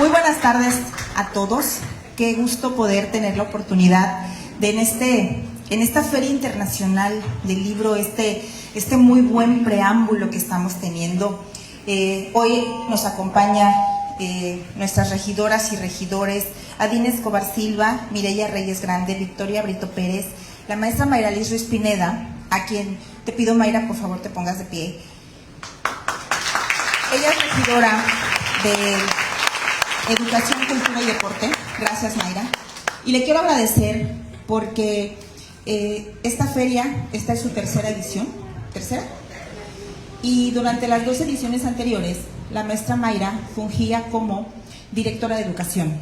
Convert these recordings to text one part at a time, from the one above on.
Muy buenas tardes a todos. Qué gusto poder tener la oportunidad de en esta Feria Internacional del Libro, este muy buen preámbulo que estamos teniendo. Hoy nos acompaña nuestras regidoras y regidores, Adina Escobar Silva, Mireya Reyes Grande, Victoria Brito Pérez, la maestra Mayra Liz Ruiz Pineda, a quien te pido, Mayra, por favor te pongas de pie. Ella es regidora de Educación, Cultura y Deporte. Gracias, Mayra. Y le quiero agradecer porque esta feria, esta es su tercera edición. ¿Tercera? Y durante las 2 ediciones anteriores, la maestra Mayra fungía como directora de educación.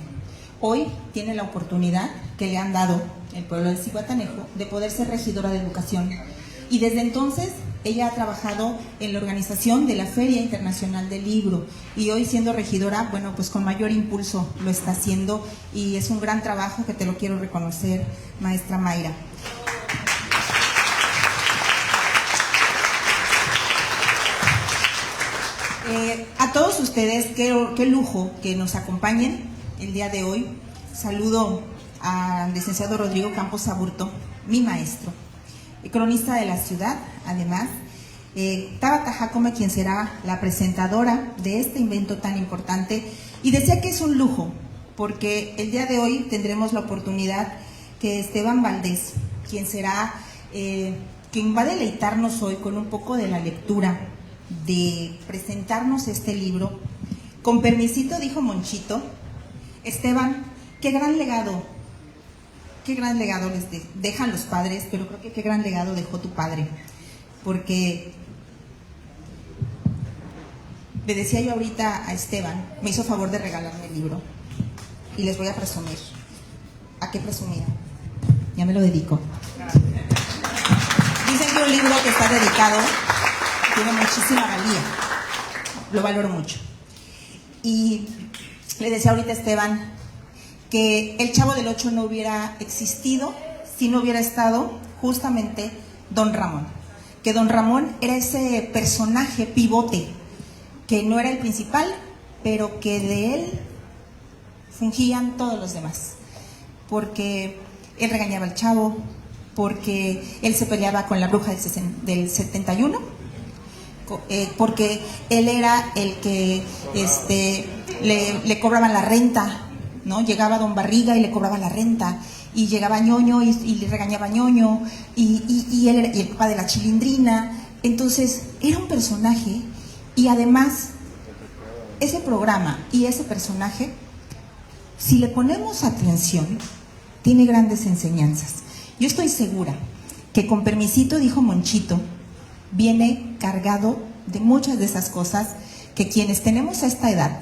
Hoy tiene la oportunidad que le han dado el pueblo de Zihuatanejo de poder ser regidora de educación. Y desde entonces ella ha trabajado en la organización de la Feria Internacional del Libro y hoy siendo regidora, bueno, pues con mayor impulso lo está haciendo y es un gran trabajo que te lo quiero reconocer, maestra Mayra. A todos ustedes, qué lujo que nos acompañen el día de hoy. Saludo al licenciado Rodrigo Campos Aburto, mi maestro, cronista de la ciudad, además, Tabata Jacome, quien será la presentadora de este evento tan importante, y decía que es un lujo, porque el día de hoy tendremos la oportunidad que Esteban Valdés, quien va a deleitarnos hoy con un poco de la lectura, de presentarnos este libro. Con permisito, dijo Monchito. Esteban, qué gran legado les dejan los padres, pero creo que qué gran legado dejó tu padre, porque le decía yo ahorita a Esteban, me hizo favor de regalarme el libro y les voy a presumir. ¿A qué presumir? Ya me lo dedico. Dicen que un libro que está dedicado tiene muchísima valía, lo valoro mucho. Y le decía ahorita a Esteban que el Chavo del Ocho no hubiera existido si no hubiera estado justamente Don Ramón, que Don Ramón era ese personaje pivote, que no era el principal, pero que de él fungían todos los demás, porque él regañaba al Chavo, porque él se peleaba con la bruja del 71, porque él era el que le cobraban la renta, ¿no? Llegaba Don Barriga y le cobraba la renta, y llegaba Ñoño y le regañaba a Ñoño, y él era el papá de la Chilindrina. Entonces era un personaje, y además ese programa y ese personaje, si le ponemos atención, tiene grandes enseñanzas. Yo estoy segura que con permisito, dijo Monchito, viene cargado de muchas de esas cosas que quienes tenemos a esta edad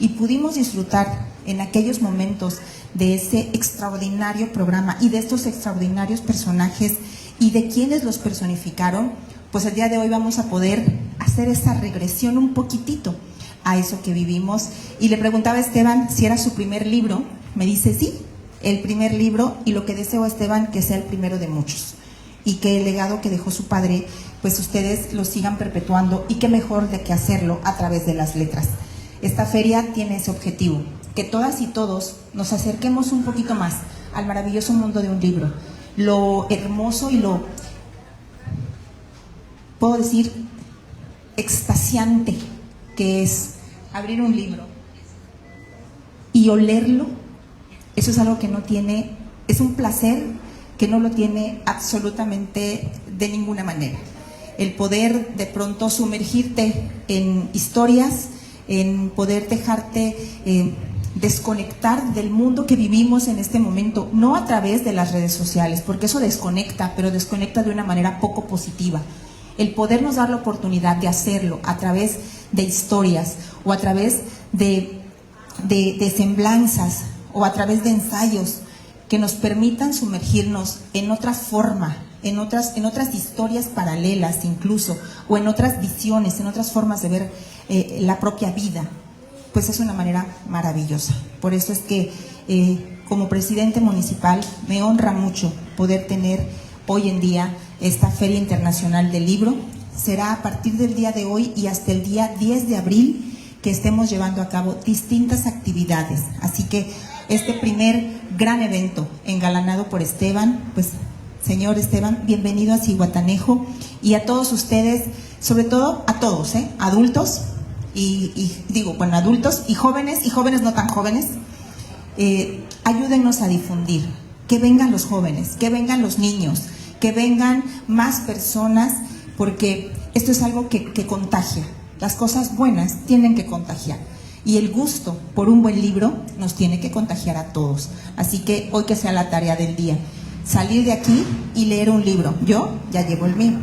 y pudimos disfrutar en aquellos momentos de ese extraordinario programa y de estos extraordinarios personajes y de quienes los personificaron, pues el día de hoy vamos a poder hacer esa regresión un poquitito a eso que vivimos. Y le preguntaba a Esteban si era su primer libro. Me dice sí, el primer libro, y lo que deseo a Esteban que sea el primero de muchos, y que el legado que dejó su padre, pues ustedes lo sigan perpetuando, y qué mejor de que hacerlo a través de las letras. Esta feria tiene ese objetivo, que todas y todos nos acerquemos un poquito más al maravilloso mundo de un libro, lo hermoso y lo, puedo decir, extasiante que es abrir un libro y olerlo. Eso es algo que no tiene, es un placer que no lo tiene absolutamente de ninguna manera. El poder de pronto sumergirte en historias, en poder dejarte desconectar del mundo que vivimos en este momento, no a través de las redes sociales, porque eso desconecta, pero desconecta de una manera poco positiva. El podernos dar la oportunidad de hacerlo a través de historias o a través de semblanzas o a través de ensayos que nos permitan sumergirnos en otra forma, en otras historias paralelas incluso, o en otras visiones, en otras formas de ver la propia vida, pues es una manera maravillosa. Por eso es que como presidente municipal me honra mucho poder tener hoy en día esta Feria Internacional del Libro. Será a partir del día de hoy y hasta el día 10 de abril que estemos llevando a cabo distintas actividades. Así que este primer gran evento engalanado por Esteban, pues señor Esteban, bienvenido a Zihuatanejo, y a todos ustedes, sobre todo a todos, adultos, adultos y jóvenes no tan jóvenes, ayúdennos a difundir, que vengan los jóvenes, que vengan los niños, que vengan más personas, porque esto es algo que contagia. Las cosas buenas tienen que contagiar, y el gusto por un buen libro nos tiene que contagiar a todos. Así que hoy que sea la tarea del día, salir de aquí y leer un libro. Yo ya llevo el mío,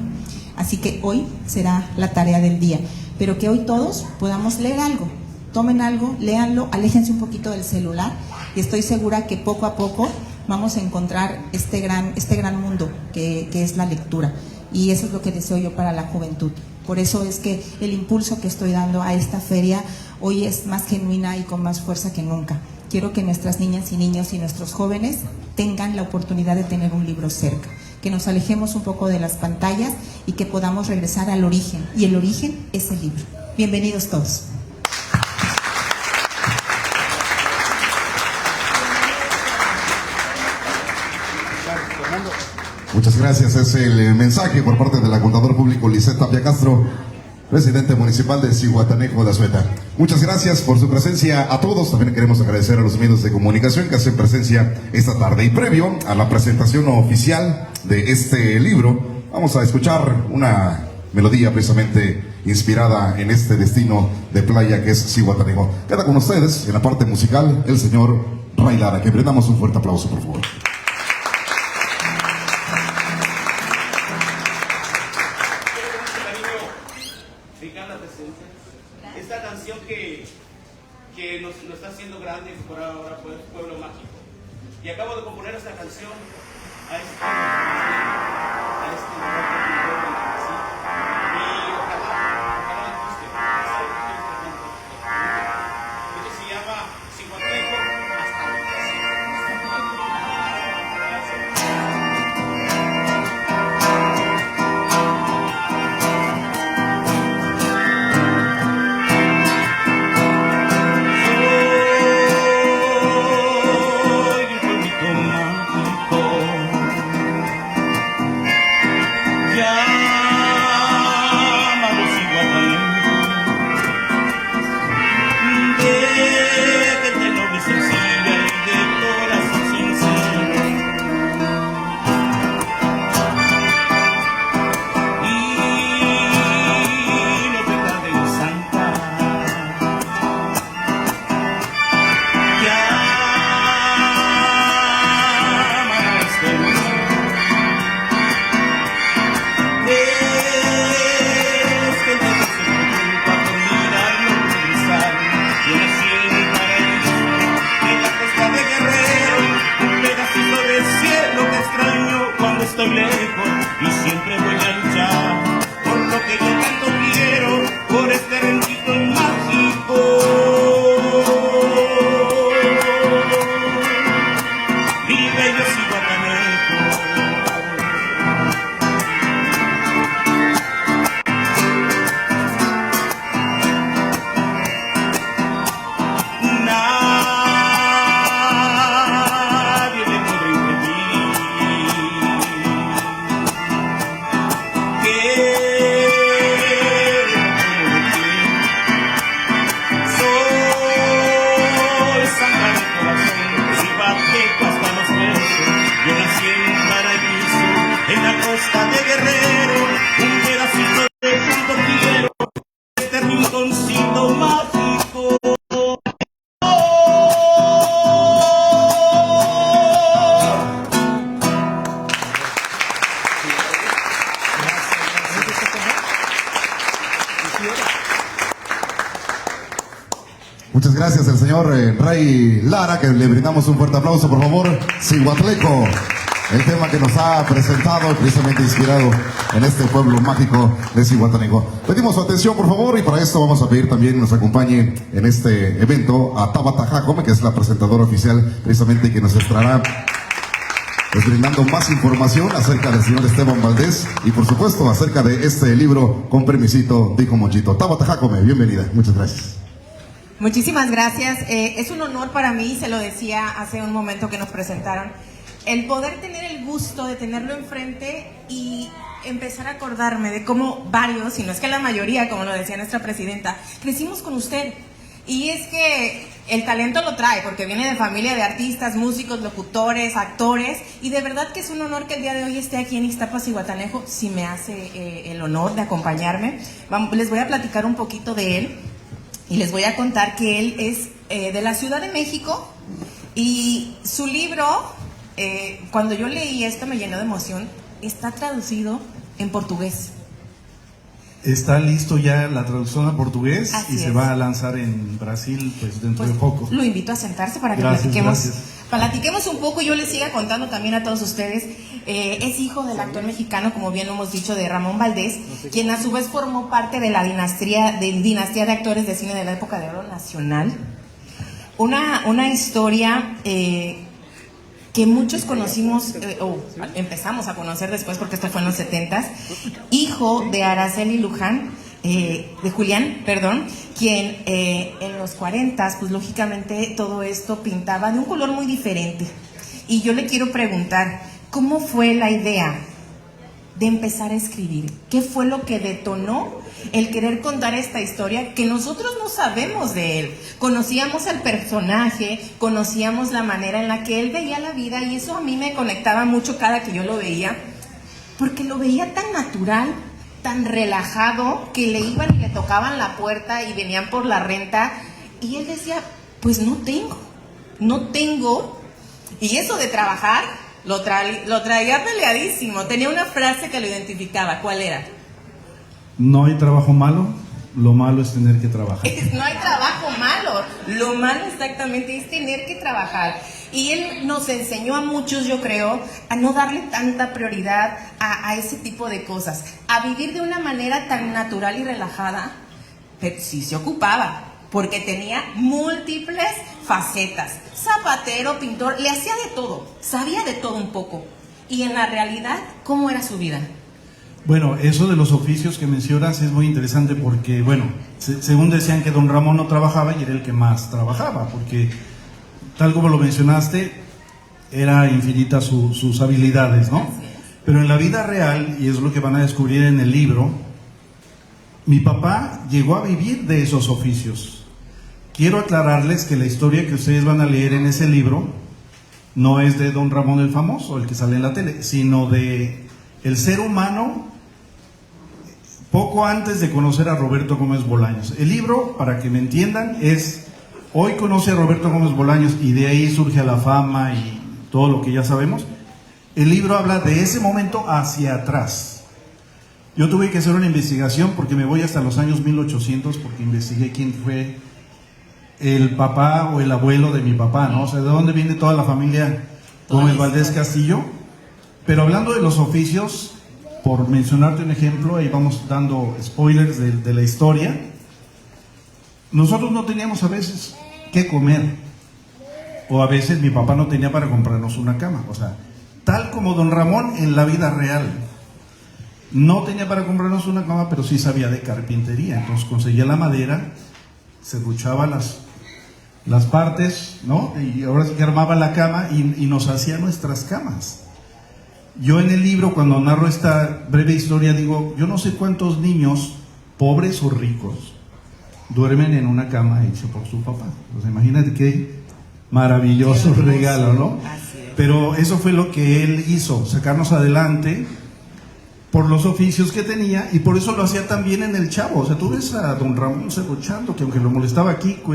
así que hoy será la tarea del día, pero que hoy todos podamos leer algo. Tomen algo, léanlo, aléjense un poquito del celular, y estoy segura que poco a poco vamos a encontrar este gran mundo que es la lectura, y eso es lo que deseo yo para la juventud. Por eso es que el impulso que estoy dando a esta feria hoy es más genuina y con más fuerza que nunca. Quiero que nuestras niñas y niños y nuestros jóvenes tengan la oportunidad de tener un libro cerca, que nos alejemos un poco de las pantallas y que podamos regresar al origen, y el origen es el libro. Bienvenidos todos. Muchas gracias. Es el mensaje por parte del contador público Lisset Tapia Castro, presidente municipal de Zihuatanejo de Azueta. Muchas gracias por su presencia a todos. También queremos agradecer a los medios de comunicación que hacen presencia esta tarde. Y previo a la presentación oficial de este libro, vamos a escuchar una melodía precisamente inspirada en este destino de playa que es Zihuatanejo. Queda con ustedes en la parte musical el señor Ray Lara, que brindamos un fuerte aplauso, por favor. Esta canción que nos está haciendo grandes por ahora, pues, Pueblo Mágico. Y acabo de componer esta canción a este y ojalá les guste. Esto se llama Zihuatanejo hasta la estoy lejos y siempre voy a luchar por lo que yo tanto quiero, por este ranchito mágico. Mi bello Zihuatanejo. Nadie me podrá impedir en la costa de Guerrero, un pedacito de tanto quiero, este rinconcito mágico. Muchas gracias al señor Ray Lara, que le brindamos un fuerte aplauso, por favor. Zihuatanejo, el tema que nos ha presentado, precisamente inspirado en este pueblo mágico de Zihuatanejo. Pedimos su atención, por favor, y para esto vamos a pedir también que nos acompañe en este evento a Tabata Jacome, que es la presentadora oficial, precisamente, que nos estará pues brindando más información acerca del señor Esteban Valdés y, por supuesto, acerca de este libro, con permisito, dijo Monchito. Tabata Jacome, bienvenida. Muchas gracias. Muchísimas gracias. Es un honor para mí, se lo decía hace un momento que nos presentaron, el poder tener el gusto de tenerlo enfrente y empezar a acordarme de cómo varios, si no es que la mayoría, como lo decía nuestra presidenta, crecimos con usted. Y es que el talento lo trae, porque viene de familia de artistas, músicos, locutores, actores, y de verdad que es un honor que el día de hoy esté aquí en Ixtapas, Zihuatanejo, si me hace el honor de acompañarme. Les voy a platicar un poquito de él, y les voy a contar que él es de la Ciudad de México, y su libro, cuando yo leí esto me llenó de emoción, está traducido en portugués. Está listo ya la traducción a portugués. Así y se es. va a lanzar en Brasil pues dentro de poco. Lo invito a sentarse para que platiquemos un poco y yo les siga contando también a todos ustedes. Es hijo del actor mexicano, como bien lo hemos dicho, de Ramón Valdés, quien a su vez formó parte de la dinastía de actores de cine de la época de oro nacional. Una historia que muchos conocimos, o empezamos a conocer después, porque esto fue en los 70s, hijo de Araceli Luján, de Julián, perdón, quien en los 40s, pues lógicamente todo esto pintaba de un color muy diferente. Y yo le quiero preguntar, ¿cómo fue la idea de empezar a escribir? ¿Qué fue lo que detonó el querer contar esta historia que nosotros no sabemos de él? Conocíamos al personaje, conocíamos la manera en la que él veía la vida, y eso a mí me conectaba mucho cada que yo lo veía, porque lo veía tan natural, tan relajado, que le iban y le tocaban la puerta y venían por la renta, y él decía, pues no tengo, y eso de trabajar lo traía peleadísimo. Tenía una frase que lo identificaba. ¿Cuál era? No hay trabajo malo, lo malo es tener que trabajar. No hay trabajo malo, lo malo exactamente es tener que trabajar. Y él nos enseñó a muchos, yo creo, a no darle tanta prioridad a ese tipo de cosas, a vivir de una manera tan natural y relajada, pero sí se ocupaba, porque tenía múltiples facetas. Zapatero, pintor, le hacía de todo, sabía de todo un poco. Y en la realidad, ¿cómo era su vida? Bueno, eso de los oficios que mencionas es muy interesante porque, bueno, según decían que don Ramón no trabajaba y era el que más trabajaba, porque tal como lo mencionaste, era infinita sus habilidades, ¿no? Pero en la vida real, y es lo que van a descubrir en el libro, mi papá llegó a vivir de esos oficios. Quiero aclararles que la historia que ustedes van a leer en ese libro no es de don Ramón el famoso, el que sale en la tele, sino de el ser humano poco antes de conocer a Roberto Gómez Bolaños. El libro, para que me entiendan, es hoy conoce a Roberto Gómez Bolaños y de ahí surge la fama y todo lo que ya sabemos. El libro habla de ese momento hacia atrás. Yo tuve que hacer una investigación porque me voy hasta los años 1800 porque investigué quién fue el papá o el abuelo de mi papá, ¿no? O sea, de dónde viene toda la familia Gómez Valdés Castillo. Pero hablando de los oficios, por mencionarte un ejemplo, ahí vamos dando spoilers de la historia. Nosotros no teníamos a veces qué comer, o a veces mi papá no tenía para comprarnos una cama. O sea, tal como don Ramón en la vida real. No tenía para comprarnos una cama, pero sí sabía de carpintería. Entonces conseguía la madera, se ruchaba las partes, ¿no? Y ahora sí que armaba la cama y nos hacía nuestras camas. Yo en el libro, cuando narro esta breve historia, digo, yo no sé cuántos niños, pobres o ricos, duermen en una cama hecha por su papá. Pues imagínate qué maravilloso regalo, ¿no? Pero eso fue lo que él hizo, sacarnos adelante por los oficios que tenía, y por eso lo hacía también en El Chavo. O sea, tú ves a don Ramón serruchando, que aunque lo molestaba Kiko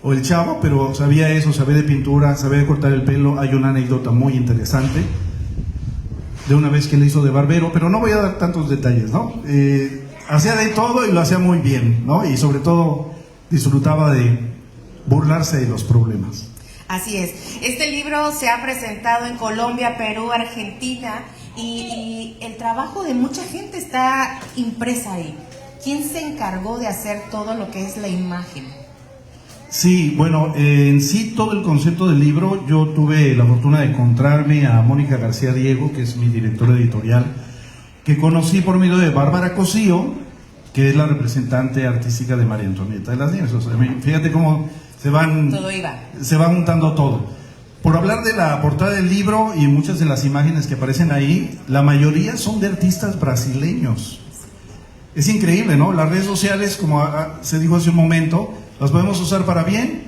o el Chavo, pero sabía eso, sabía de pintura, sabía de cortar el pelo. Hay una anécdota muy interesante de una vez que le hizo de barbero, pero no voy a dar tantos detalles, ¿no? Hacía de todo y lo hacía muy bien, ¿no? Y sobre todo disfrutaba de burlarse de los problemas. Así es. Este libro se ha presentado en Colombia, Perú, Argentina, y el trabajo de mucha gente está impresa ahí. ¿Quién se encargó de hacer todo lo que es la imagen? Sí, bueno, en sí todo el concepto del libro, yo tuve la fortuna de encontrarme a Mónica García Diego, que es mi directora editorial, que conocí por medio de Bárbara Cosío, que es la representante artística de María Antonieta de las Nieves. O sea, fíjate cómo se va juntando todo. Por hablar de la portada del libro y muchas de las imágenes que aparecen ahí, la mayoría son de artistas brasileños. Es increíble, ¿no? Las redes sociales, como se dijo hace un momento, las podemos usar para bien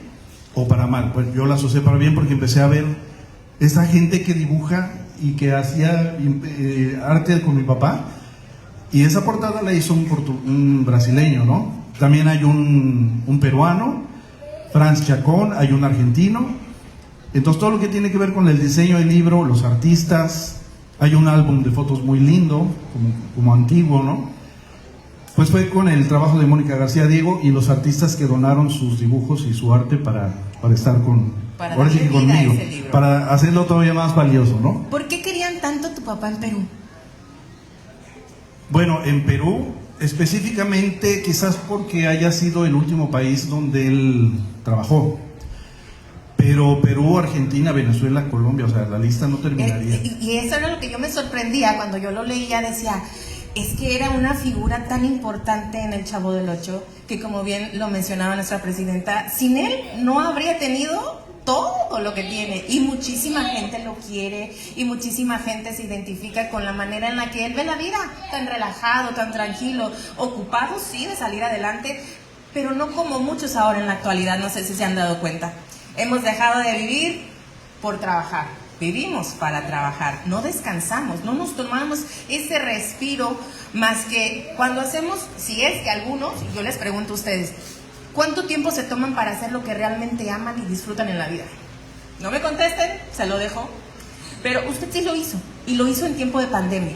o para mal. Pues yo las usé para bien porque empecé a ver esa gente que dibuja y que hacía arte con mi papá. Y esa portada la hizo un brasileño, ¿no? También hay un peruano, Franz Chacón, hay un argentino. Entonces todo lo que tiene que ver con el diseño del libro, los artistas, hay un álbum de fotos muy lindo, como antiguo, ¿no? Pues fue con el trabajo de Mónica García Diego y los artistas que donaron sus dibujos y su arte para estar ahora sí que conmigo, para hacerlo todavía más valioso, ¿no? ¿Por qué querían tanto a tu papá en Perú? Bueno, en Perú, específicamente quizás porque haya sido el último país donde él trabajó. Pero Perú, Argentina, Venezuela, Colombia, o sea, la lista no terminaría. Y eso era lo que yo me sorprendía cuando yo lo leía, decía, es que era una figura tan importante en el Chavo del Ocho, que como bien lo mencionaba nuestra presidenta, sin él no habría tenido todo lo que tiene, y muchísima gente lo quiere y muchísima gente se identifica con la manera en la que él ve la vida, tan relajado, tan tranquilo, ocupado sí de salir adelante, pero no como muchos ahora en la actualidad. No sé si se han dado cuenta, hemos dejado de vivir por trabajar, vivimos para trabajar, no descansamos, no nos tomamos ese respiro más que cuando hacemos, si es que algunos, yo les pregunto a ustedes, ¿cuánto tiempo se toman para hacer lo que realmente aman y disfrutan en la vida? No me contesten, se lo dejo. Pero usted sí lo hizo, y lo hizo en tiempo de pandemia.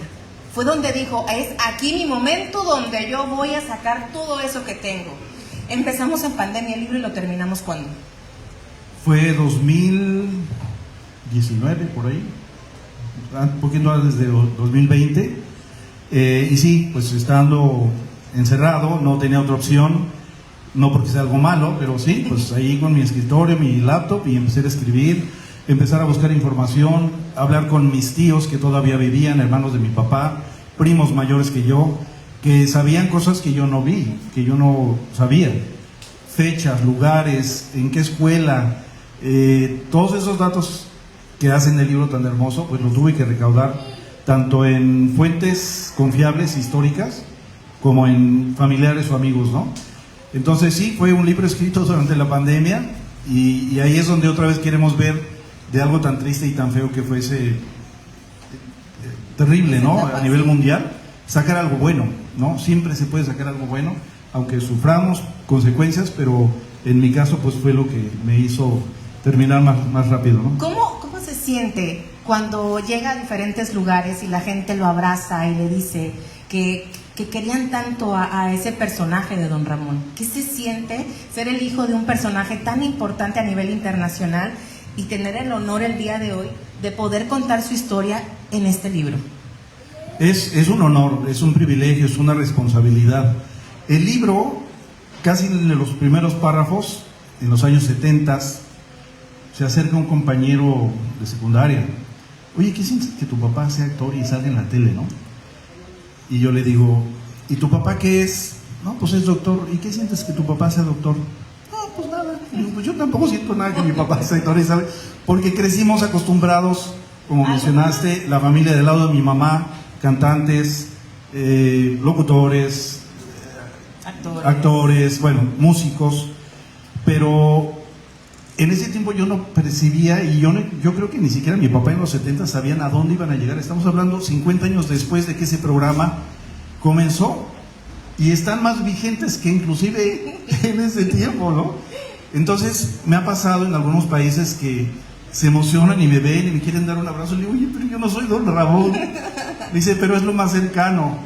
Fue donde dijo, es aquí mi momento donde yo voy a sacar todo eso que tengo. Empezamos en pandemia el libro y lo terminamos ¿cuándo? Fue 2019, por ahí, un poquito desde 2020. Y sí, pues estando encerrado, no tenía otra opción. No porque sea algo malo, pero sí, pues ahí con mi escritorio, mi laptop, y empecé a escribir, empezar a buscar información, hablar con mis tíos que todavía vivían, hermanos de mi papá, primos mayores que yo, que sabían cosas que yo no vi, que yo no sabía, fechas, lugares, en qué escuela, todos esos datos que hacen el libro tan hermoso, pues los tuve que recaudar tanto en fuentes confiables, históricas, como en familiares o amigos, ¿no? Entonces sí, fue un libro escrito durante la pandemia, y ahí es donde otra vez queremos ver de algo tan triste y tan feo que fue ese terrible, ¿no? A nivel mundial, sacar algo bueno, ¿no? Siempre se puede sacar algo bueno, aunque suframos consecuencias, pero en mi caso pues fue lo que me hizo terminar más rápido, ¿no? ¿Cómo se siente cuando llega a diferentes lugares y la gente lo abraza y le dice que querían tanto a ese personaje de Don Ramón? ¿Qué se siente ser el hijo de un personaje tan importante a nivel internacional y tener el honor el día de hoy de poder contar su historia en este libro? Es un honor, es un privilegio, es una responsabilidad. El libro, casi en los primeros párrafos, en los años 70, se acerca un compañero de secundaria. Oye, ¿qué sientes que tu papá sea actor y salga en la tele, no? Y yo le digo, ¿y tu papá qué es? No, pues es doctor. ¿Y qué sientes que tu papá sea doctor? No, pues nada. Y digo, pues yo tampoco siento nada que mi papá sea doctor, ¿sabes? Porque crecimos acostumbrados, como mencionaste, la familia del lado de mi mamá, cantantes, locutores, actores, bueno, músicos, pero en ese tiempo yo no percibía, y yo creo que ni siquiera mi papá en los 70 sabían a dónde iban a llegar. Estamos hablando 50 años después de que ese programa comenzó, y están más vigentes que inclusive en ese tiempo, ¿no? Entonces me ha pasado en algunos países que se emocionan y me ven y me quieren dar un abrazo. Le digo, oye, pero yo no soy Don Ramón. Dice, pero es lo más cercano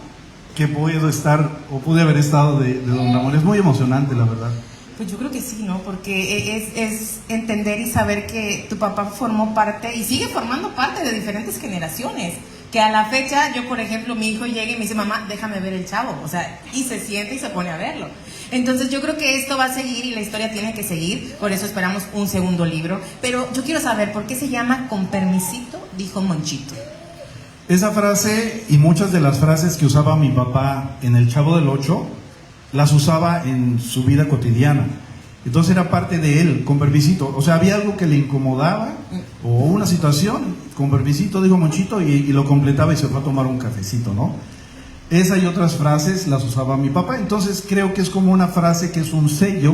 que puedo estar o pude haber estado de Don Ramón. Es muy emocionante, la verdad. Pues yo creo que sí, ¿no? Porque es entender y saber que tu papá formó parte y sigue formando parte de diferentes generaciones. Que a la fecha, yo por ejemplo, mi hijo llega y me dice, mamá, déjame ver el Chavo. O sea, y se siente y se pone a verlo. Entonces yo creo que esto va a seguir y la historia tiene que seguir. Por eso esperamos un segundo libro. Pero yo quiero saber, ¿por qué se llama Con permisito, dijo Monchito? Esa frase y muchas de las frases que usaba mi papá en El Chavo del Ocho las usaba en su vida cotidiana. Entonces era parte de él, con permisito. O sea, había algo que le incomodaba o una situación, con permisito, dijo Monchito, y lo completaba y se fue a tomar un cafecito, ¿no? Esa y otras frases las usaba mi papá. Entonces creo que es como una frase que es un sello,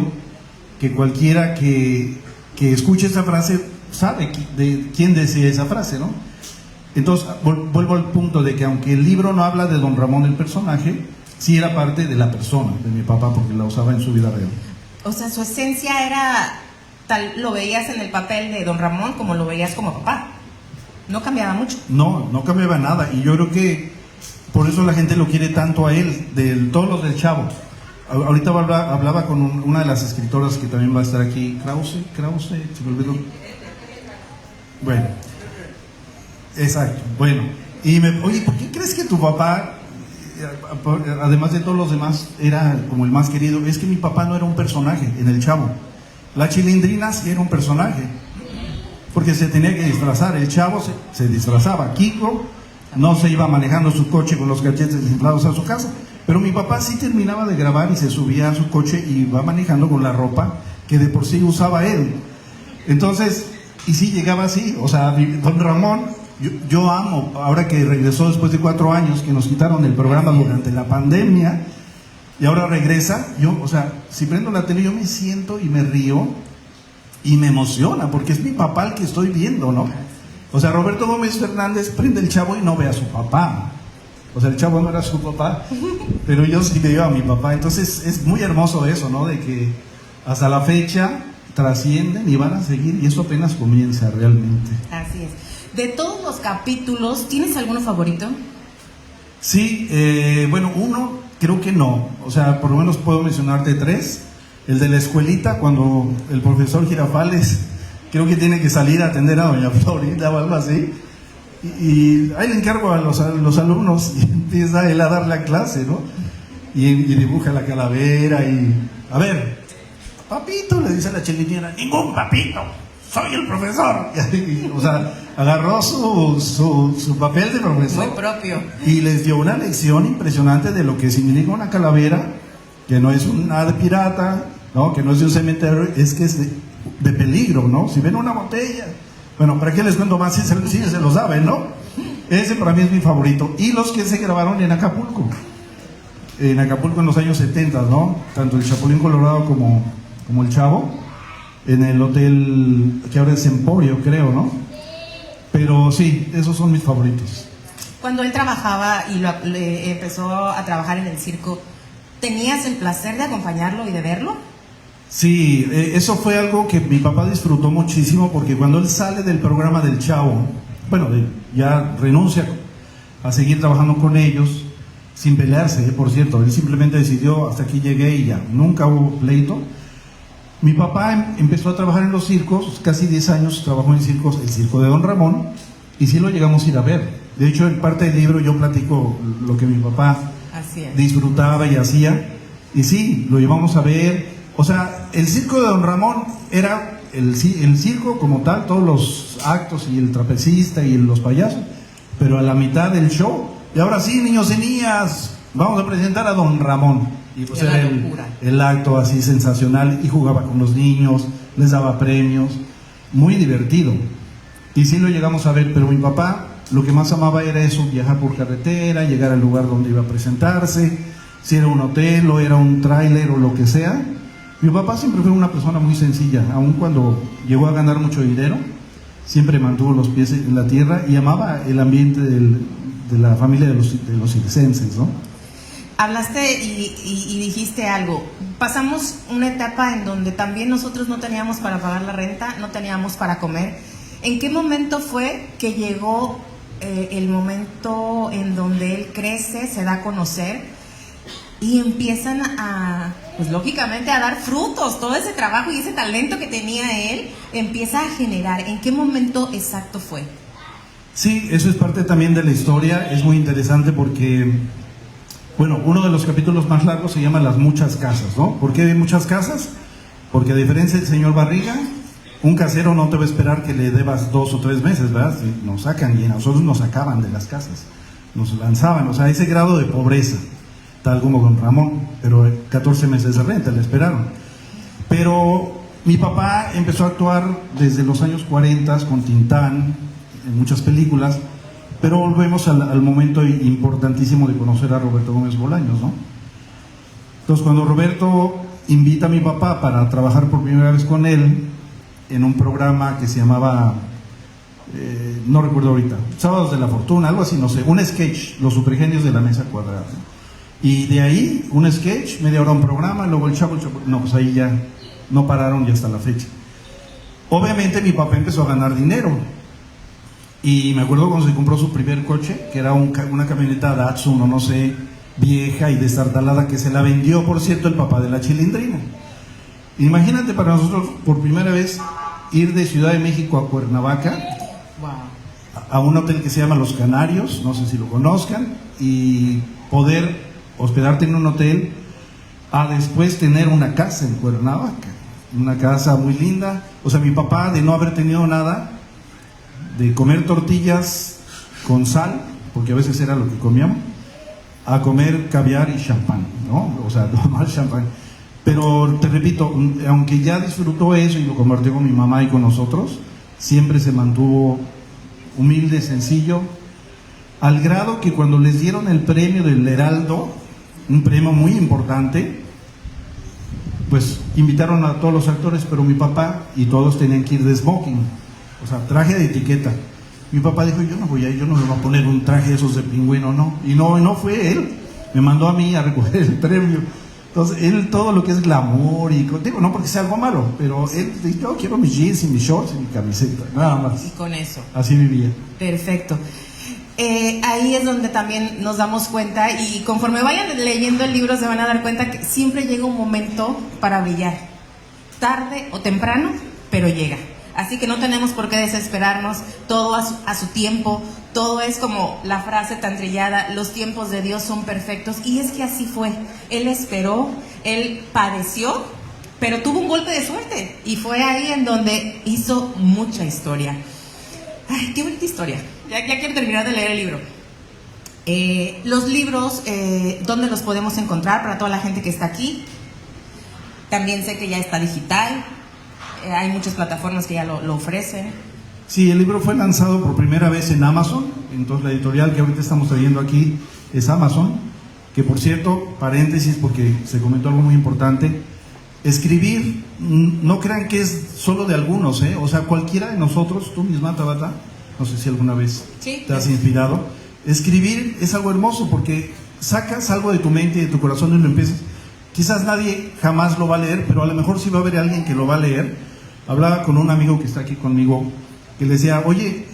que cualquiera que escuche esa frase sabe de quién decía esa frase, ¿no? Entonces vuelvo al punto de que aunque el libro no habla de don Ramón el personaje, sí era parte de la persona, de mi papá, porque la usaba en su vida real. O sea, su esencia era tal, lo veías en el papel de don Ramón como lo veías como papá. No cambiaba mucho. No cambiaba nada. Y yo creo que por eso la gente lo quiere tanto a él, todos los del Chavo. Ahorita hablaba con una de las escritoras que también va a estar aquí, Krause, se me olvidó. Bueno, exacto, bueno. Y oye, ¿por qué crees que tu papá, además de todos los demás, era como el más querido? Es que mi papá no era un personaje en el Chavo. La Chilindrina sí era un personaje, porque se tenía que disfrazar. El Chavo se disfrazaba. Kiko no se iba manejando su coche con los cachetes inflados a su casa, pero mi papá sí terminaba de grabar y se subía a su coche y iba manejando con la ropa que de por sí usaba él. Entonces, y sí llegaba así. O sea, don Ramón, yo amo, ahora que regresó después de 4 años que nos quitaron el programa durante la pandemia y ahora regresa, o sea, si prendo la tele yo me siento y me río y me emociona porque es mi papá el que estoy viendo, ¿no? O sea, Roberto Gómez Fernández prende el Chavo y no ve a su papá. O sea, el Chavo no era su papá, pero yo sí veía a mi papá. Entonces es muy hermoso eso, ¿no? De que hasta la fecha trascienden y van a seguir, y eso apenas comienza realmente. Así es. De todos los capítulos, ¿tienes alguno favorito? Sí, bueno, uno creo que no. O sea, por lo menos puedo mencionarte 3. El de la escuelita, cuando el profesor Girafales creo que tiene que salir a atender a doña Florinda o algo así, y ahí le encargo a los alumnos y empieza él a dar la clase, ¿no? Y dibuja la calavera y... A ver, papito, le dice a la Chilindrina, ningún papito, soy el profesor. O sea, agarró su papel de profesor. Muy propio. Y les dio una lección impresionante de lo que significa una calavera, que no es una de pirata, ¿no? Que no es de un cementerio, es que es de peligro, ¿no? Si ven una botella, bueno, ¿para qué les cuento más? Si se lo saben, ¿no? Ese para mí es mi favorito. Y los que se grabaron en Acapulco en los años 70, ¿no? Tanto el Chapulín Colorado como el Chavo, en el hotel que ahora es Emporio, creo, ¿no? Pero sí, esos son mis favoritos. Cuando él trabajaba y empezó a trabajar en el circo, ¿tenías el placer de acompañarlo y de verlo? Sí, eso fue algo que mi papá disfrutó muchísimo, porque cuando él sale del programa del Chavo, bueno, ya renuncia a seguir trabajando con ellos, sin pelearse, por cierto, él simplemente decidió, hasta aquí llegué y ya, nunca hubo pleito. Mi papá empezó a trabajar en los circos, casi 10 años trabajó en circos, el circo de don Ramón, y sí lo llegamos a ir a ver. De hecho, en parte del libro yo platico lo que mi papá disfrutaba y hacía, y sí, lo llevamos a ver. O sea, el circo de don Ramón era el circo como tal, todos los actos y el trapecista y los payasos, pero a la mitad del show, y ahora sí, niños y niñas, vamos a presentar a don Ramón. Y pues era el acto así sensacional, y jugaba con los niños, les daba premios, muy divertido. Y sí lo llegamos a ver, pero mi papá lo que más amaba era eso, viajar por carretera, llegar al lugar donde iba a presentarse, si era un hotel o era un tráiler o lo que sea. Mi papá siempre fue una persona muy sencilla, aun cuando llegó a ganar mucho dinero, siempre mantuvo los pies en la tierra y amaba el ambiente de la familia de los circenses, ¿no? Hablaste y dijiste algo. Pasamos una etapa en donde también nosotros no teníamos para pagar la renta, no teníamos para comer. ¿En qué momento fue que llegó el momento en donde él crece, se da a conocer y empiezan a, pues lógicamente, a dar frutos? Todo ese trabajo y ese talento que tenía él empieza a generar. ¿En qué momento exacto fue? Sí, eso es parte también de la historia. Es muy interesante porque, bueno, uno de los capítulos más largos se llama Las Muchas Casas, ¿no? ¿Por qué hay muchas casas? Porque a diferencia del señor Barriga, un casero no te va a esperar que le debas 2 o 3 meses, ¿verdad? Nos sacan y a nosotros nos sacaban de las casas, nos lanzaban, o sea, ese grado de pobreza. tal como don Ramón, pero 14 meses de renta le esperaron. Pero mi papá empezó a actuar desde los años 40 con Tintán, en muchas películas, pero volvemos al momento importantísimo de conocer a Roberto Gómez Bolaños, ¿no? Entonces, cuando Roberto invita a mi papá para trabajar por primera vez con él en un programa que se llamaba, no recuerdo ahorita, Sábados de la Fortuna, algo así, no sé, un sketch, Los Supergenios de la Mesa Cuadrada. Y de ahí, un sketch, media hora un programa, luego el Chavo, no, pues ahí ya no pararon y hasta la fecha. Obviamente mi papá empezó a ganar dinero. Y me acuerdo cuando se compró su primer coche, que era una camioneta Datsun, o no sé, vieja y destartalada, que se la vendió, por cierto, el papá de la Chilindrina. Imagínate para nosotros, por primera vez, ir de Ciudad de México a Cuernavaca, a un hotel que se llama Los Canarios, no sé si lo conozcan, y poder hospedarte en un hotel, a después tener una casa en Cuernavaca, una casa muy linda. O sea, mi papá, de no haber tenido nada, de comer tortillas con sal, porque a veces era lo que comíamos, a comer caviar y champán, ¿no? O sea, normal champán. Pero te repito, aunque ya disfrutó eso y lo compartió con mi mamá y con nosotros, siempre se mantuvo humilde, sencillo, al grado que cuando les dieron el premio del Heraldo, un premio muy importante, pues invitaron a todos los actores, pero mi papá y todos tenían que ir de smoking, o sea, traje de etiqueta. Mi papá dijo, yo no voy a ir, yo no me voy a poner un traje de esos de pingüino, no. Y no fue él, me mandó a mí a recoger el premio. Entonces, él todo lo que es glamour y, digo, no porque sea algo malo, pero él dice, yo quiero mis jeans y mis shorts y mi camiseta, nada más. Y con eso. Así vivía. Perfecto. Ahí es donde también nos damos cuenta, y conforme vayan leyendo el libro se van a dar cuenta que siempre llega un momento para brillar, tarde o temprano, pero llega. Así que no tenemos por qué desesperarnos, todo a su tiempo, todo es como la frase tan trillada, los tiempos de Dios son perfectos, y es que así fue. Él esperó, él padeció, pero tuvo un golpe de suerte, y fue ahí en donde hizo mucha historia. Ay, qué bonita historia. Ya quiero terminar de leer el libro. Los libros, ¿dónde los podemos encontrar para toda la gente que está aquí? También sé que ya está digital. Hay muchas plataformas que ya lo ofrecen. Sí, el libro fue lanzado por primera vez en Amazon. Entonces la editorial que ahorita estamos trayendo aquí es Amazon. Que por cierto, paréntesis, porque se comentó algo muy importante. Escribir, no crean que es solo de algunos, ¿eh? O sea, cualquiera de nosotros, tú misma, Tabata, no sé si alguna vez te has inspirado. Escribir es algo hermoso porque sacas algo de tu mente y de tu corazón y lo empiezas. Quizás nadie jamás lo va a leer, pero a lo mejor sí va a haber alguien que lo va a leer. Hablaba con un amigo que está aquí conmigo, que le decía, oye,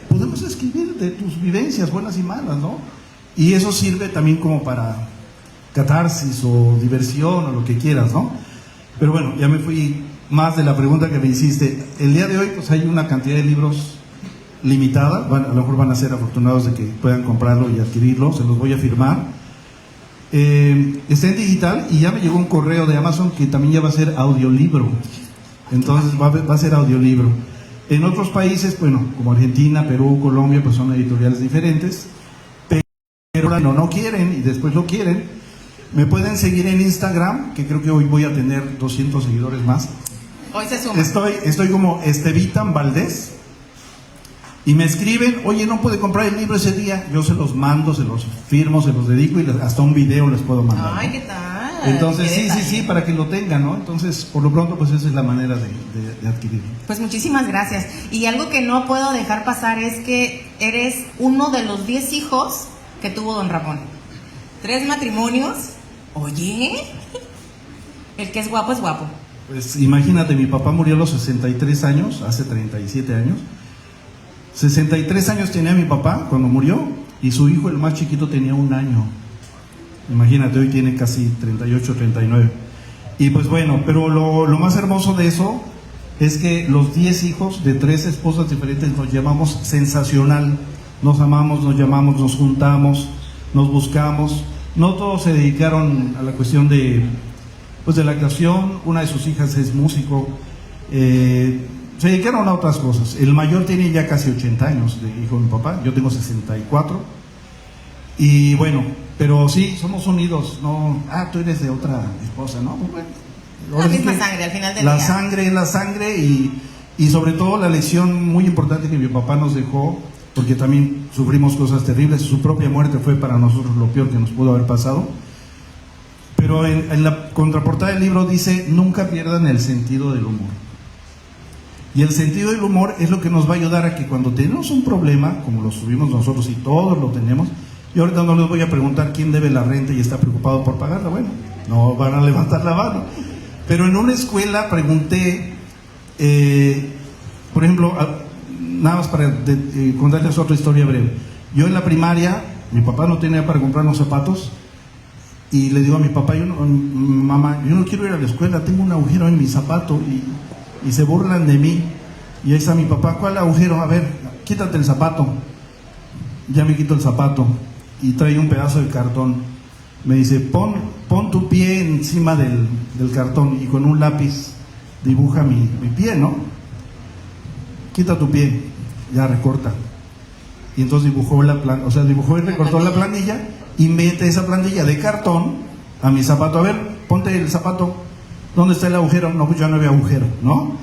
podemos escribir de tus vivencias, buenas y malas, ¿no? Y eso sirve también como para catarsis o diversión o lo que quieras, ¿no? Pero bueno, ya me fui más de la pregunta que me hiciste. El día de hoy pues hay una cantidad de libros limitada, a lo mejor van a ser afortunados de que puedan comprarlo y adquirirlo, se los voy a firmar. Está en digital y ya me llegó un correo de Amazon que también ya va a ser audiolibro, entonces va a ser audiolibro. En otros países, bueno, como Argentina, Perú, Colombia, pues son editoriales diferentes, pero no quieren y después lo quieren. Me pueden seguir en Instagram, que creo que hoy voy a tener 200 seguidores más. Hoy se suma. Estoy como Estevitan Valdés. Y me escriben, oye, no pude comprar el libro ese día. Yo se los mando, se los firmo, se los dedico y hasta un video les puedo mandar. Ay, ¿no? ¿qué tal? Entonces, sí, para que lo tengan, ¿no? Entonces, por lo pronto, pues esa es la manera de adquirirlo. Pues muchísimas gracias. Y algo que no puedo dejar pasar es que eres uno de los 10 hijos que tuvo don Ramón. 3 matrimonios. Oye, el que es guapo es guapo. Pues imagínate, mi papá murió a los 63 años, hace 37 años. 63 años tenía mi papá cuando murió y su hijo, el más chiquito, tenía 1 año. Imagínate, hoy tiene casi 38, 39. Y pues bueno, pero lo más hermoso de eso es que los 10 hijos de 3 esposas diferentes nos llamamos sensacional. Nos amamos, nos llamamos, nos juntamos, nos buscamos. No todos se dedicaron a la cuestión de la actuación. Una de sus hijas es músico. Se dedicaron a otras cosas. El mayor tiene ya casi 80 años de hijo de mi papá. Yo tengo 64. Y bueno, pero sí, somos unidos, no, tú eres de otra esposa, ¿no? Pues bueno, La misma sangre al final del la día. sangre es la sangre y sobre todo la lección muy importante que mi papá nos dejó, porque también sufrimos cosas terribles, su propia muerte fue para nosotros lo peor que nos pudo haber pasado, pero en la contraportada del libro dice, nunca pierdan el sentido del humor. Y el sentido del humor es lo que nos va a ayudar a que cuando tenemos un problema, como lo tuvimos nosotros y todos lo tenemos, y ahorita no les voy a preguntar quién debe la renta y está preocupado por pagarla, bueno, no van a levantar la mano. Pero en una escuela pregunté, por ejemplo, nada más para contarles otra historia breve. Yo en la primaria, mi papá no tenía para comprarnos zapatos, y le digo a mi papá, mamá, yo no quiero ir a la escuela, tengo un agujero en mi zapato, y se burlan de mí. Y ahí está mi papá, ¿cuál agujero? A ver, quítate el zapato. Ya me quito el zapato y trae un pedazo de cartón. Me dice, pon tu pie encima del cartón y con un lápiz dibuja mi pie, ¿no? Quita tu pie, ya recorta. Y entonces dibujó y recortó la planilla y mete esa plantilla de cartón a mi zapato. A ver, ponte el zapato. ¿Dónde está el agujero? No, pues ya no había agujero, ¿no?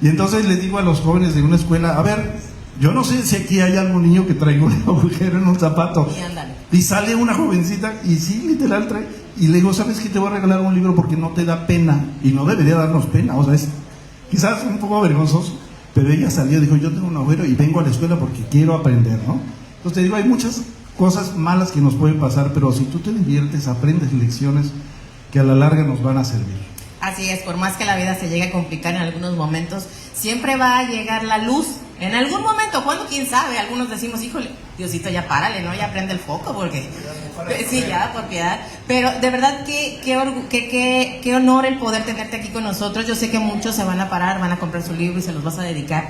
Y entonces le digo a los jóvenes de una escuela, a ver, yo no sé si aquí hay algún niño que traiga un agujero en un zapato. Y sale una jovencita y sí, literal trae. Y le digo, ¿sabes qué? Te voy a regalar un libro porque no te da pena. Y no debería darnos pena, o sea, es quizás un poco vergonzoso. Pero ella salió y dijo, yo tengo un agujero y vengo a la escuela porque quiero aprender, ¿no? Entonces te digo, hay muchas cosas malas que nos pueden pasar, pero si tú te diviertes, aprendes lecciones que a la larga nos van a servir. Así es, por más que la vida se llegue a complicar en algunos momentos, siempre va a llegar la luz. En algún momento, ¿cuándo? ¿Quién sabe? Algunos decimos, híjole, Diosito, ya párale, ¿no? Ya prende el foco, porque... Sí, ya, por piedad. Pero de verdad, qué honor el poder tenerte aquí con nosotros. Yo sé que muchos se van a parar, van a comprar su libro y se los vas a dedicar.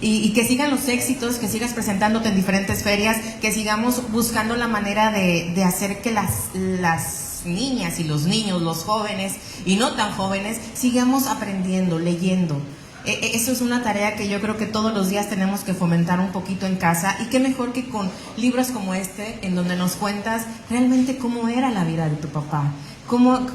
Y que sigan los éxitos, que sigas presentándote en diferentes ferias, que sigamos buscando la manera de hacer que las niñas y los niños, los jóvenes y no tan jóvenes, sigamos aprendiendo, leyendo. Eso es una tarea que yo creo que todos los días tenemos que fomentar un poquito en casa, y qué mejor que con libros como este, en donde nos cuentas realmente cómo era la vida de tu papá,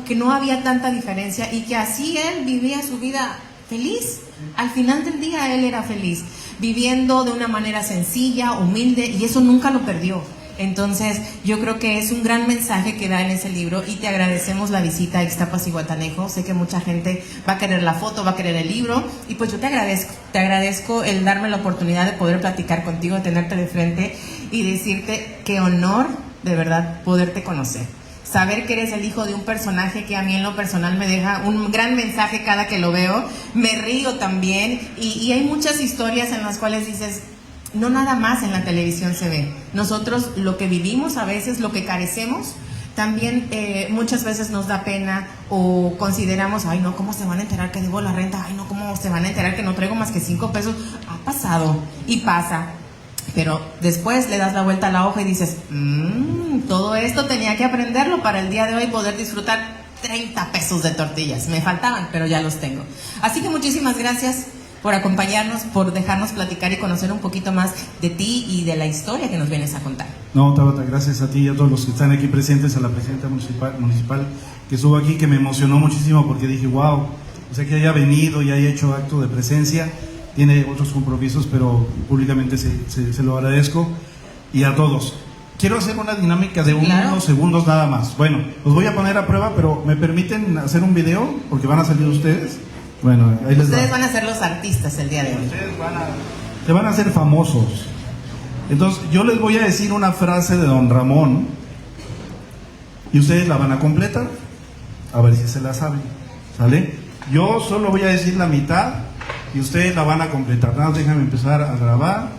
que no había tanta diferencia y que así él vivía su vida feliz. Al final del día él era feliz, viviendo de una manera sencilla, humilde, y eso nunca lo perdió. Entonces, yo creo que es un gran mensaje que da en ese libro, y te agradecemos la visita a Ixtapas y Zihuatanejo. Sé que mucha gente va a querer la foto, va a querer el libro, y pues yo te agradezco el darme la oportunidad de poder platicar contigo, de tenerte de frente y decirte qué honor, de verdad, poderte conocer. Saber que eres el hijo de un personaje que a mí en lo personal me deja un gran mensaje cada que lo veo. Me río también, y hay muchas historias en las cuales dices, no nada más en la televisión se ve. Nosotros lo que vivimos a veces, lo que carecemos, también muchas veces nos da pena, o consideramos, ay no, ¿cómo se van a enterar que debo la renta? Ay no, ¿cómo se van a enterar que no traigo más que 5 pesos? Ha pasado y pasa. Pero después le das la vuelta a la hoja y dices, todo esto tenía que aprenderlo para el día de hoy poder disfrutar 30 pesos de tortillas. Me faltaban, pero ya los tengo. Así que muchísimas gracias por acompañarnos, por dejarnos platicar y conocer un poquito más de ti y de la historia que nos vienes a contar. No, Tabata, gracias a ti y a todos los que están aquí presentes, a la presidenta municipal que estuvo aquí, que me emocionó muchísimo porque dije, wow, o sea, que haya venido y haya hecho acto de presencia. Tiene otros compromisos, pero públicamente se lo agradezco. Y a todos. Quiero hacer una dinámica de unos segundos nada más. Bueno, los voy a poner a prueba, pero ¿me permiten hacer un video? Porque van a salir ustedes. Bueno, ahí les Ustedes van a ser los artistas el día de hoy. Ustedes se van a hacer famosos. Entonces, yo les voy a decir una frase de Don Ramón y ustedes la van a completar. A ver si se la saben. ¿Sale? Yo solo voy a decir la mitad y ustedes la van a completar. Nada, déjame empezar a grabar.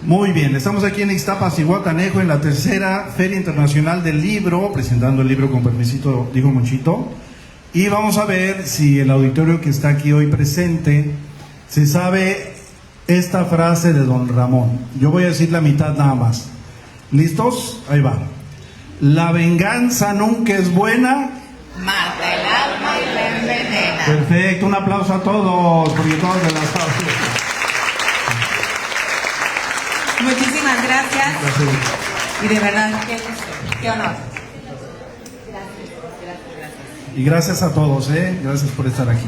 Muy bien, estamos aquí en Ixtapas y Zihuatanejo en la tercera Feria Internacional del Libro, presentando el libro con permisito, digo Monchito. Y vamos a ver si el auditorio que está aquí hoy presente se sabe esta frase de Don Ramón. Yo voy a decir la mitad nada más. ¿Listos? Ahí va. La venganza nunca es buena. Mata el alma y la envenena. Perfecto, un aplauso a todos, porque todos se la saben. Muchísimas gracias. Gracias. Y de verdad, qué honor. Y gracias a todos, gracias por estar aquí.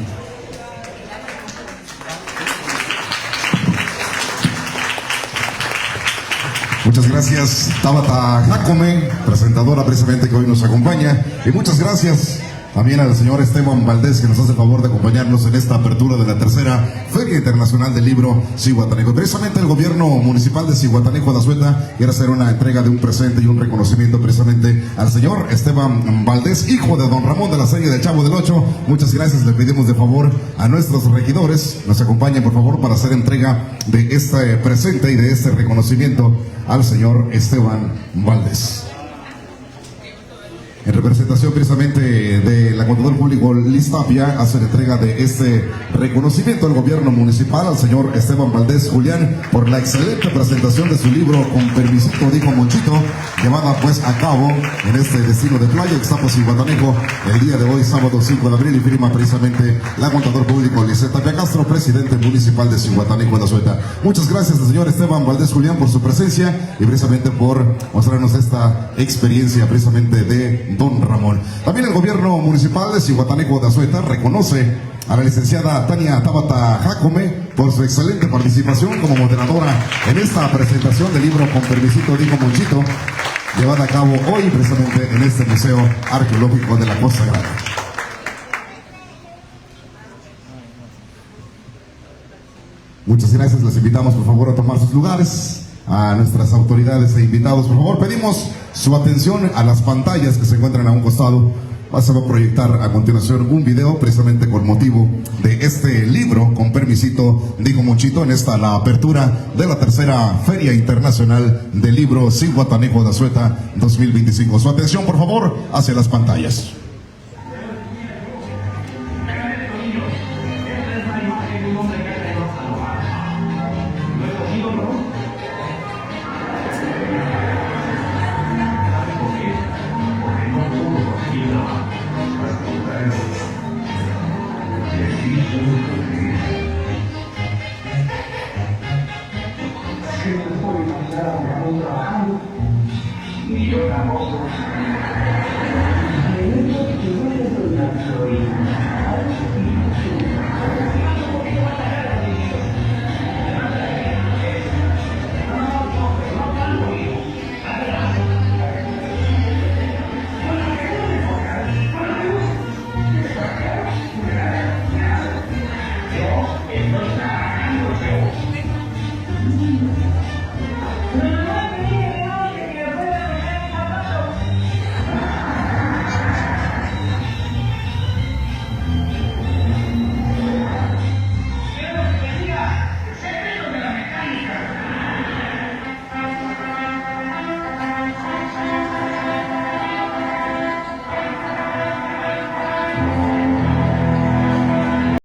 Muchas gracias, Tabata Jacome, presentadora precisamente que hoy nos acompaña. Y muchas gracias también al señor Esteban Valdés, que nos hace el favor de acompañarnos en esta apertura de la tercera Feria Internacional del Libro Zihuatanejo. Precisamente el gobierno municipal de Zihuatanejo de Azueta quiere hacer una entrega de un presente y un reconocimiento precisamente al señor Esteban Valdés, hijo de don Ramón de la serie del Chavo del Ocho. Muchas gracias, le pedimos de favor a nuestros regidores, nos acompañen por favor para hacer entrega de este presente y de este reconocimiento al señor Esteban Valdés. En representación precisamente de la contador público Liz Tapia, hace la entrega de este reconocimiento al gobierno municipal al señor Esteban Valdés Julián por la excelente presentación de su libro Con permisito, dijo Monchito, llevada pues a cabo en este destino de playa, Ixtapas y Zihuatanejo, el día de hoy, sábado 5 de abril, y firma precisamente la contador público Liz Tapia Castro, presidente municipal de Zihuatanejo de Azueta. Muchas gracias al señor Esteban Valdés Julián por su presencia y precisamente por mostrarnos esta experiencia precisamente de don Ramón. También el gobierno municipal de Zihuatanejo de Azueta reconoce a la licenciada Tania Tabata Jacome por su excelente participación como moderadora en esta presentación del libro Con permisito, dijo Monchito, llevada a cabo hoy precisamente en este Museo Arqueológico de la Costa Grande. Muchas gracias, les invitamos por favor a tomar sus lugares. A nuestras autoridades e invitados, por favor, pedimos su atención a las pantallas que se encuentran a un costado. Se va a proyectar a continuación un video precisamente con motivo de este libro, Con permisito, dijo Monchito, en esta la apertura de la tercera Feria Internacional del Libro Zihuatanejo de Azueta 2025. Su atención, por favor, hacia las pantallas.